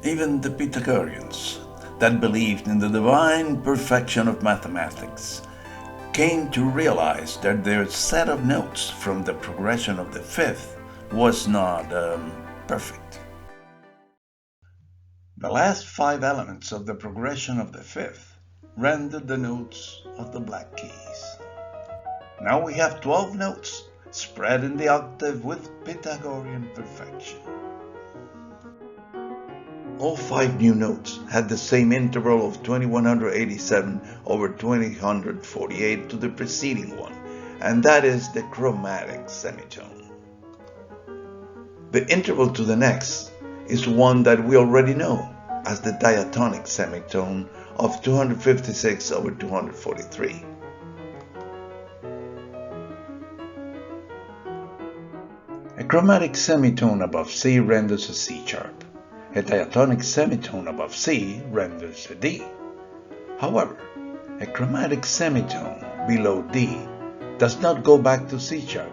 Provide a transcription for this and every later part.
Even the Pythagoreans, that believed in the divine perfection of mathematics, came to realize that their set of notes from the progression of the fifth was not perfect. The last five elements of the progression of the fifth rendered the notes of the black keys. Now we have 12 notes spread in the octave with Pythagorean perfection. All five new notes had the same interval of 2187 over 2048 to the preceding one, and that is the chromatic semitone. The interval to the next is one that we already know as the diatonic semitone of 256 over 243. A chromatic semitone above C renders a C sharp. A diatonic semitone above C renders a D. However, a chromatic semitone below D does not go back to C sharp,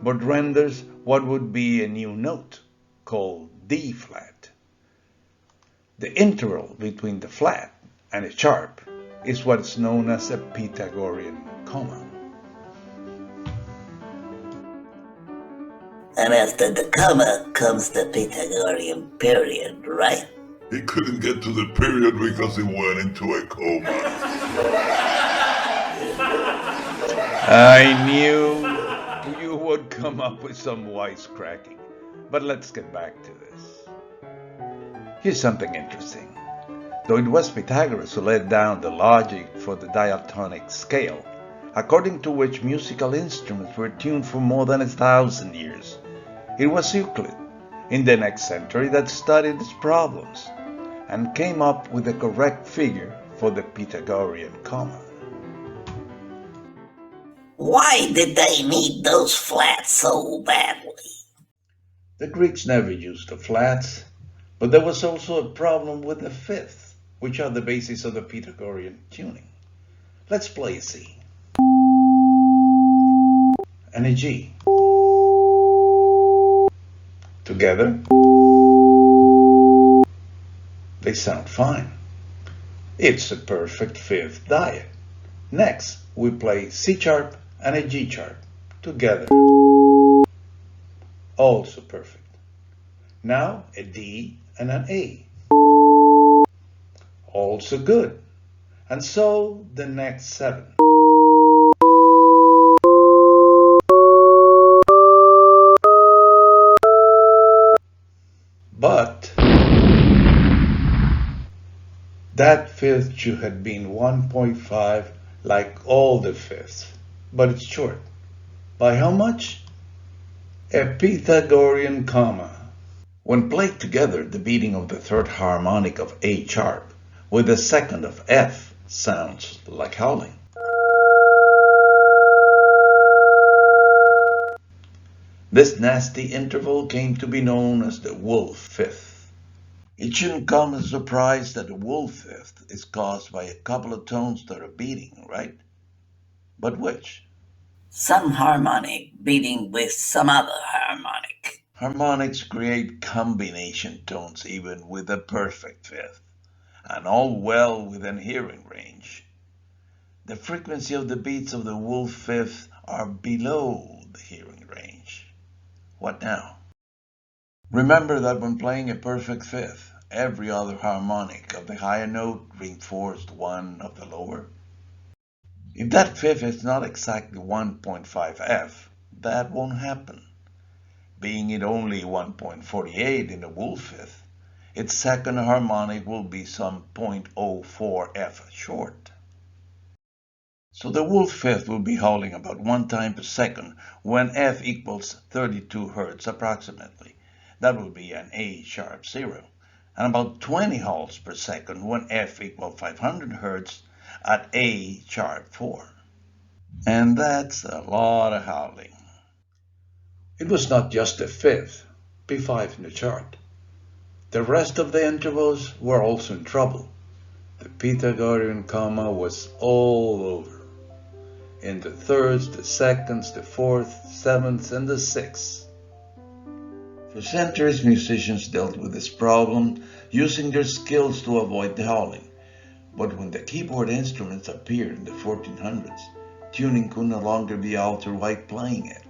but renders what would be a new note called D flat. The interval between the flat and a sharp is what is known as a Pythagorean comma. And after the comma comes the Pythagorean period, right? He couldn't get to the period because he went into a coma. I knew you would come up with some wisecracking, but let's get back to this. Here's something interesting. Though it was Pythagoras who laid down the logic for the diatonic scale, according to which musical instruments were tuned for more than 1,000 years, it was Euclid in the next century that studied its problems and came up with the correct figure for the Pythagorean comma. Why did they need those flats so badly? The Greeks never used the flats, but there was also a problem with the fifth, which are the basis of the Pythagorean tuning. Let's play a C and a G. Together, they sound fine. It's a perfect fifth diet. Next, we play C sharp and a G sharp together. Also perfect. Now a D and an A. Also good. And so the next seven. But that fifth should have been 1.5 like all the fifths, but it's short. By how much? A Pythagorean comma. When played together, the beating of the third harmonic of A sharp with the second of F sounds like howling. This nasty interval came to be known as the wolf fifth. It shouldn't come as a surprise that the wolf fifth is caused by a couple of tones that are beating, right? But which? Some harmonic beating with some other harmonic. Harmonics create combination tones even with a perfect fifth, and all well within hearing range. The frequency of the beats of the wolf fifth are below the hearing range. What now? Remember that when playing a perfect fifth, every other harmonic of the higher note reinforced one of the lower. If that fifth is not exactly 1.5 F, that won't happen. Being it only 1.48 in the wolf fifth, its second harmonic will be some 0.04 F short. So the wolf fifth will be howling about 1 time per second when F equals 32 Hz approximately. That will be an A sharp 0. And about 20 howls per second when F equals 500 Hz at A sharp 4. And that's a lot of howling. It was not just the fifth, P5 in the chart. The rest of the intervals were also in trouble. The Pythagorean comma was all over. In the thirds, the seconds, the fourth, sevenths, and the sixths. For centuries, musicians dealt with this problem using their skills to avoid the howling. But when the keyboard instruments appeared in the 1400s, tuning could no longer be altered while playing it.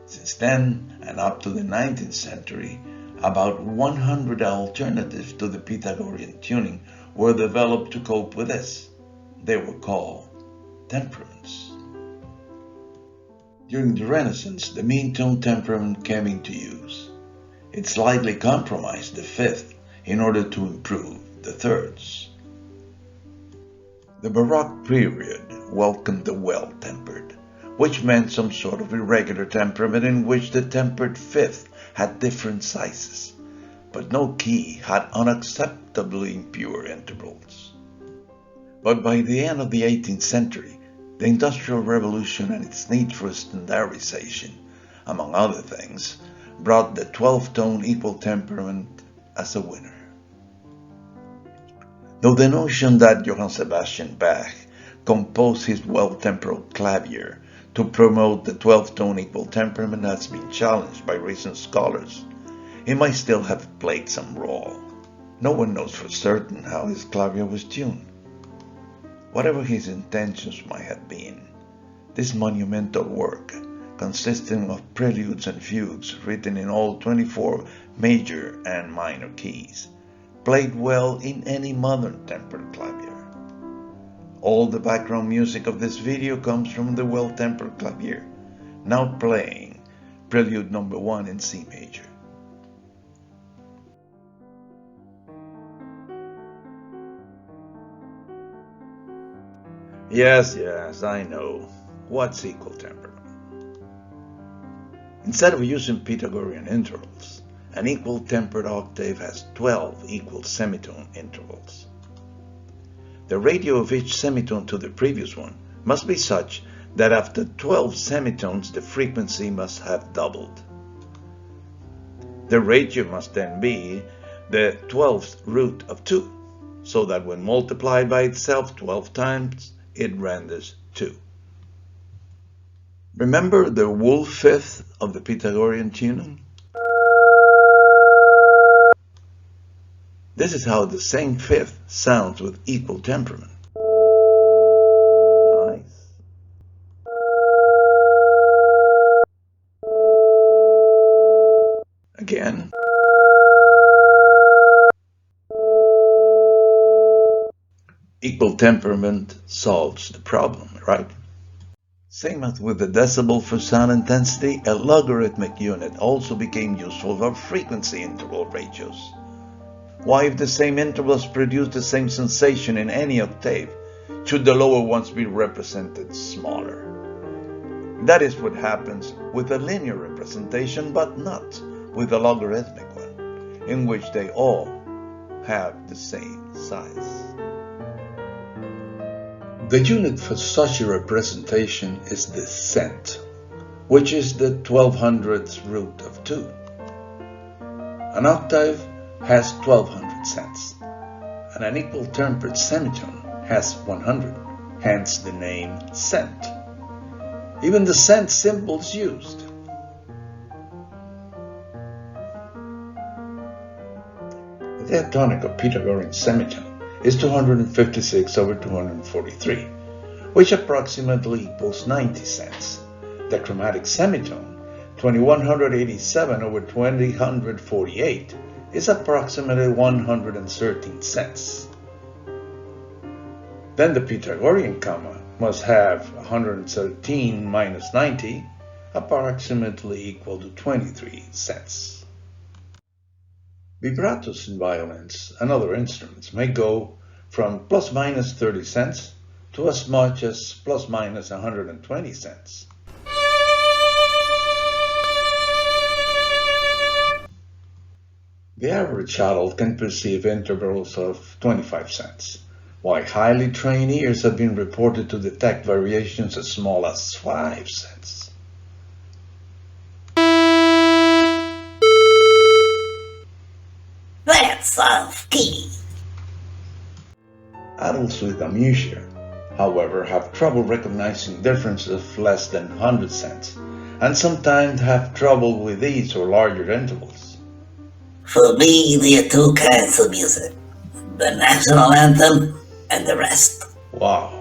Since then, and up to the 19th century, about 100 alternatives to the Pythagorean tuning were developed to cope with this. They were called temperaments. During the Renaissance, the mean tone temperament came into use. It slightly compromised the fifth in order to improve the thirds. The Baroque period welcomed the well-tempered, which meant some sort of irregular temperament in which the tempered fifth had different sizes, but no key had unacceptably impure intervals. But by the end of the 18th century, the Industrial Revolution and its need for standardization, among other things, brought the 12-tone equal temperament as a winner. Though the notion that Johann Sebastian Bach composed his well-tempered clavier to promote the 12-tone equal temperament has been challenged by recent scholars, it might still have played some role. No one knows for certain how his clavier was tuned. Whatever his intentions might have been, this monumental work, consisting of preludes and fugues written in all 24 major and minor keys, played well in any modern tempered clavier. All the background music of this video comes from the well-tempered clavier, now playing Prelude No. 1 in C major. Yes, I know. What's equal temperament? Instead of using Pythagorean intervals, an equal tempered octave has 12 equal semitone intervals. The ratio of each semitone to the previous one must be such that after 12 semitones the frequency must have doubled. The ratio must then be the 12th root of 2, so that when multiplied by itself 12 times, it renders 2. Remember the whole fifth of the Pythagorean tuning? This is how the same fifth sounds with equal temperament. Nice. Again. Equal temperament solves the problem, right? Same as with the decibel for sound intensity, a logarithmic unit also became useful for frequency interval ratios. Why, if the same intervals produce the same sensation in any octave, should the lower ones be represented smaller? That is what happens with a linear representation, but not with a logarithmic one, in which they all have the same size. The unit for such a representation is the cent, which is the 1200th root of 2. An octave has 1200 cents, and an equal tempered semitone has 100, hence the name cent. Even the cent symbol is used. The diatonic of Pythagorean semitone is 256 over 243, which approximately equals 90 cents. The chromatic semitone, 2187 over 2048, is approximately 113 cents. Then the Pythagorean comma must have 113 minus 90, approximately equal to 23 cents. Vibratos in violins and other instruments may go from plus minus 30 cents to as much as plus minus 120 cents. The average adult can perceive intervals of 25 cents, while highly trained ears have been reported to detect variations as small as 5 cents. That's off key. Adults with amnesia, however, have trouble recognizing differences of less than 100 cents, and sometimes have trouble with these or larger intervals. For me, there are two kinds of music: the national anthem and the rest. Wow.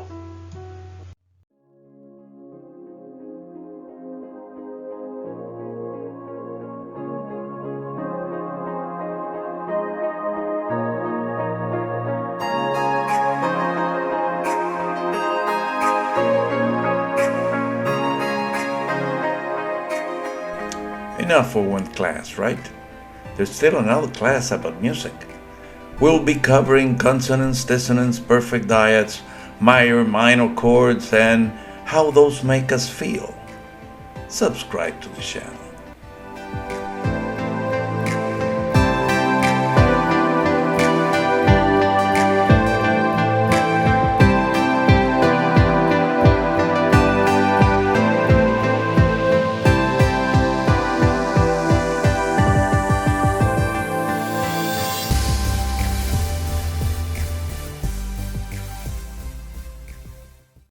Enough for one class, right? There's still another class about music. We'll be covering consonants, dissonance, perfect diets, major, minor chords, and how those make us feel. Subscribe to the channel.